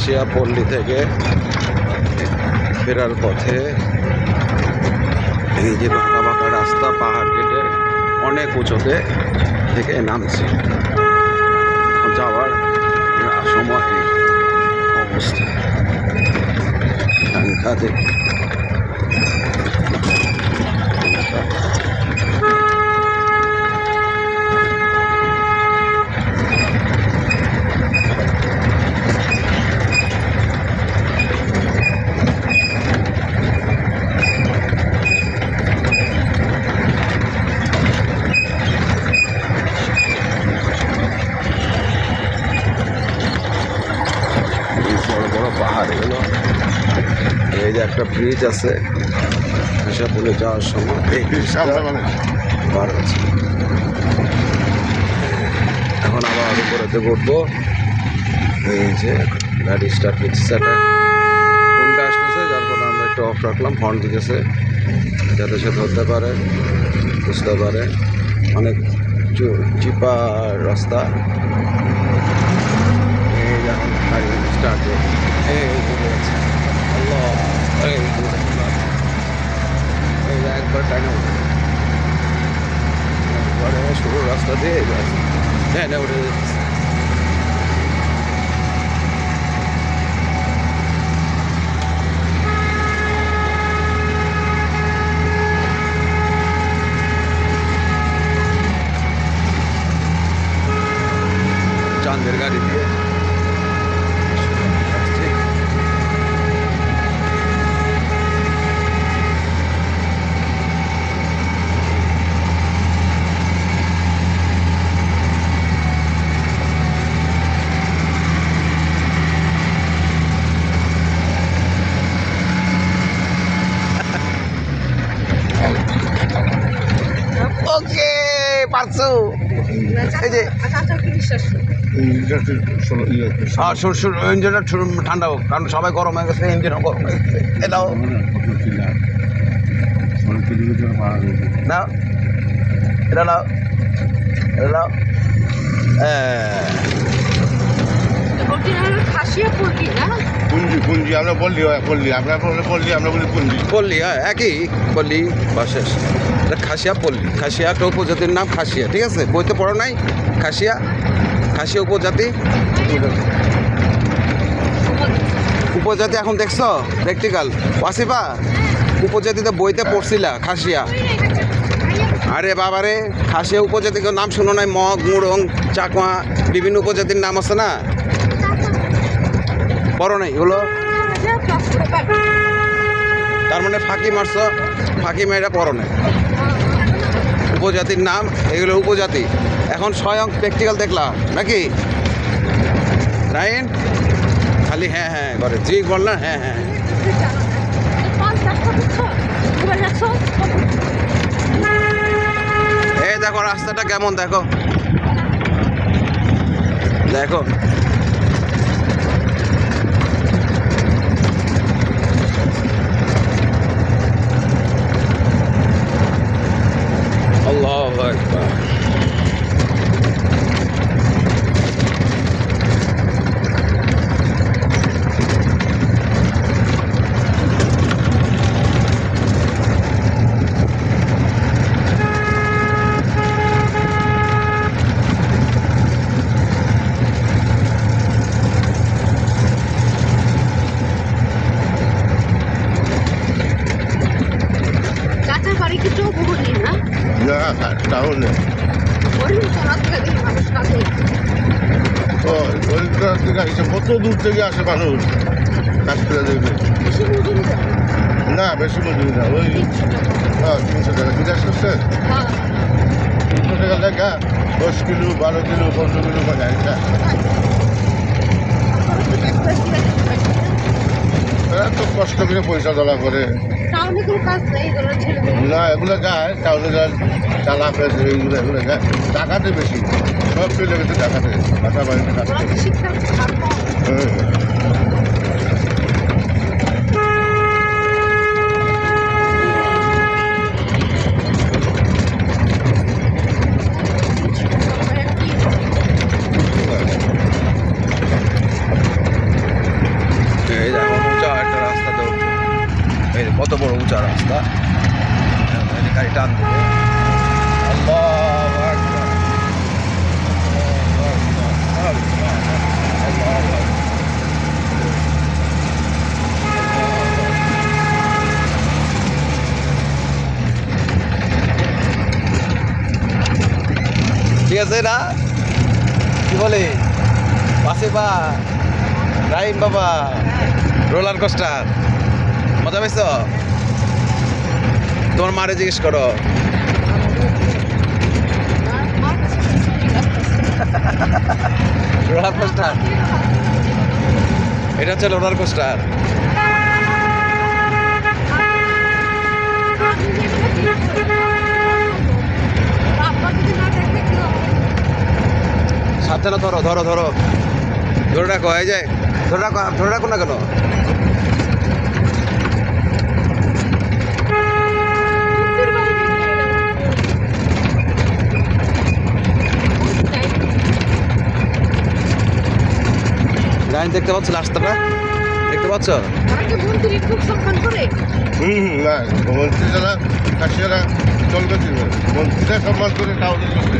খাসিয়া পল্লী থেকে ফেরার পথে এই যে বাঁকা বাঁকা রাস্তা, পাহাড় কেটে অনেক উঁচুতে থেকে নামছি। যাওয়ার সময় অবস্থা সাংঘাতিক। পাহাড় এগুলো, এই যে একটা ব্রিজ আছে আশাপুরে যাওয়ার সময়, এই ব্রিজটা পার আছে। এখন আবার উপরেতে উঠবো। এই যে গাড়ি স্টার্ট করছে, ফোনটা আসতেছে, যার ফলে আমরা একটু অফ রাখলাম। হর্ন দিতেছে যাতে সে ধরতে পারে, বুঝতে পারে। অনেক চিপা রাস্তা। এই এখন গাড়ি স্টার্ট একবার টাইনা একবারে শুরু রাস্তা দিয়ে হ্যাঁ না উঠে যাচ্ছে। চাঁদের গাড়ি দিয়ে ওকে পারছো। এই যে ইঞ্জিনটা ঠান্ডা হোক, কারণ সবাই গরম হয়ে গেছে, ইঞ্জিনও গরম হয়ে গেছে। এটাও নাও, এটা নাও, এটা নাও। পুঞ্জি আমরা বললি পল্লী, আপনার পল্লী, আমরা বলি পুঞ্জি। পল্লী, হ্যাঁ একই পল্লী বা শেষ। খাসিয়া পল্লী, খাসিয়া একটা উপজাতির নাম খাসিয়া, ঠিক আছে? বইতে পড়ো নাই? খাসিয়া, খাসিয়া উপজাতি। উপজাতি এখন দেখছো প্র্যাকটিক্যাল? ওয়াসিফা, উপজাতিতে বইতে পড়ছিলা খাসিয়া? আরে বাবারে, খাসিয়া উপজাতির নাম শুনো নাই? মগ, মুড়ং, চাকমা, বিভিন্ন উপজাতির নাম আছে না? পড়ো নাই এগুলো? তার মানে ফাঁকি মারছ, ফাঁকি মেয়েরা পড়ো নাই। উপজাতির নাম এগুলো উপজাতি। এখন স্বয়ং প্র্যাকটিক্যাল দেখলাম নাকি রাইন? খালি হ্যাঁ হ্যাঁ করে জি বল না, হ্যাঁ হ্যাঁ। এই দেখো রাস্তাটা কেমন, দেখো দেখো। আল্লাহু আকবার। তাহলে কত দূর থেকে আসে মানুষ কাজ করে দেখবে। না বেশি মজুরি না, ওই 300 টাকা জিজ্ঞাসা করছে। 300 টাকা লেখা 10 কিলো 12 কিলো 15 কিলো মানে তো কষ্ট করে পয়সা তোলা করে না, এগুলো গায়ে টাউনে চালা পেয়েছে, এইগুলো এগুলো গায়ে টাকাতে বেশি, সব চলে গেছে টাকাতে, বাসা বাড়িতে টাকাতে। আল্লাহু আকবার, আল্লাহু আকবার। ঠিক আছে না কি বলে পাশে বা রাহিম বাবা রোলার কোস্টার মজা পেয়েছ? তোমার মারে জিজ্ঞেস করো। রোলার কোস্টার, এটা হচ্ছে রোলার কোস্টার। সাবধানে ধরো ধরো ধরো, ধরে রাখো, এই যে ধরে রাখো না কেন? লাইন দেখতে পাচ্ছ? রাস্তাটা দেখতে পাচ্ছ? না, মন্ত্রী যারা কাশিয়ারা চলবে কি করে? মন্ত্রীরা সম্মান করে কাউকে চলবে।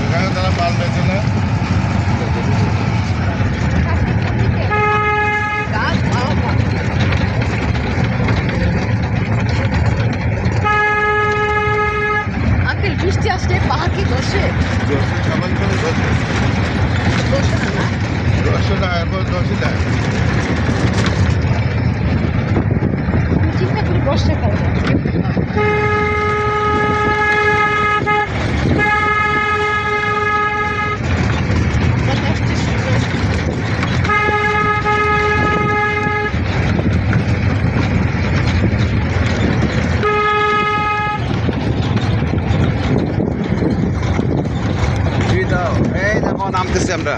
এখানে তারা পাল বেঁচে না। বৃষ্টি আসলে পাহাড় কি বসে? সবাই করে ধরছে। বসে না না? 10 টাকা এখন 10 টাকা। চিন্তা করে বসতে পারো এই দেখো নামতেছি আমরা।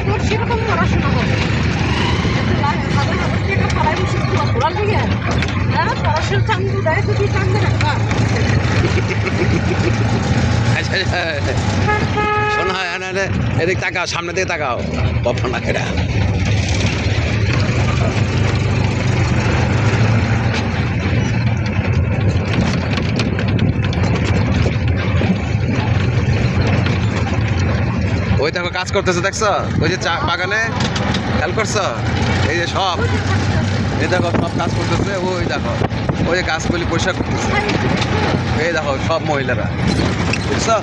তোর সেরকম পড়াশোনা হবে হাজার হাজার টাকা ফালাই বসে ঘোরার দিকে হ্যাঁ পড়াশোনা চান্দু দেয় তো তুই চান্দে রাখবা আচ্ছা শোনা এদিক তাকাও সামনে দিকে তাকাও কখন না খেরা ওই দেখো কাজ করতেছে দেখছো ওই যে চা বাগানে খেয়াল করছো এই যে সব এই দেখো সব কাজ করতেছে ওই দেখো ওই যে গাছগুলি পরিষ্কার করতেছে এই দেখো সব মহিলারা বুঝছো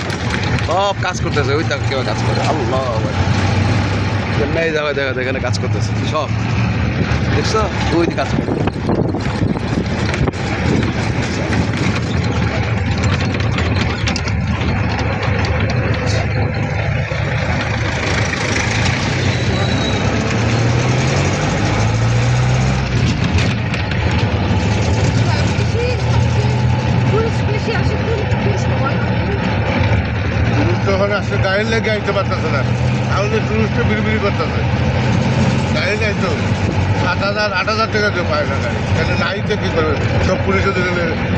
সব কাজ করতেছে ওই দেখো কেউ কাজ করে আল্লাহ কেমন এই দেখো দেখো এখানে কাজ করতেছে সব দেখছো ওই যে কাজ করতেছে যখন আসছে গাড়ির লেগে আইতে পারতেছে না তাহলে টুরিস্টে বিড়বিড়ি করতেছে গাড়ি নাই তো 7,000 8,000 টাকা দিয়ে পায় না গাড়ি তাহলে নাইতে কী করবে সব পুলিশে দিলে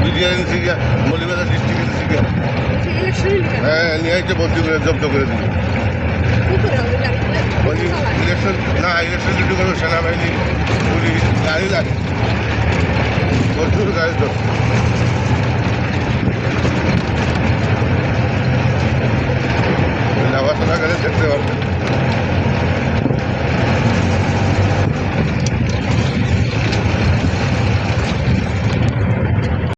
মিডিয়া এজেন্সি গিয়া মলিবাজার ডিস্ট্রিক্ট এজেন্সি গিয়া হ্যাঁ নিয়ে আইতে ভর্তি করে জব্দ করে দিল ইলেকশন না ইলেকশন ডিউটি করবে সেনাবাহিনী পুলিশ গাড়ি লাগে প্রচুর গাড়ি তো যাওয়া চলা গেলে দেখতে পারবেন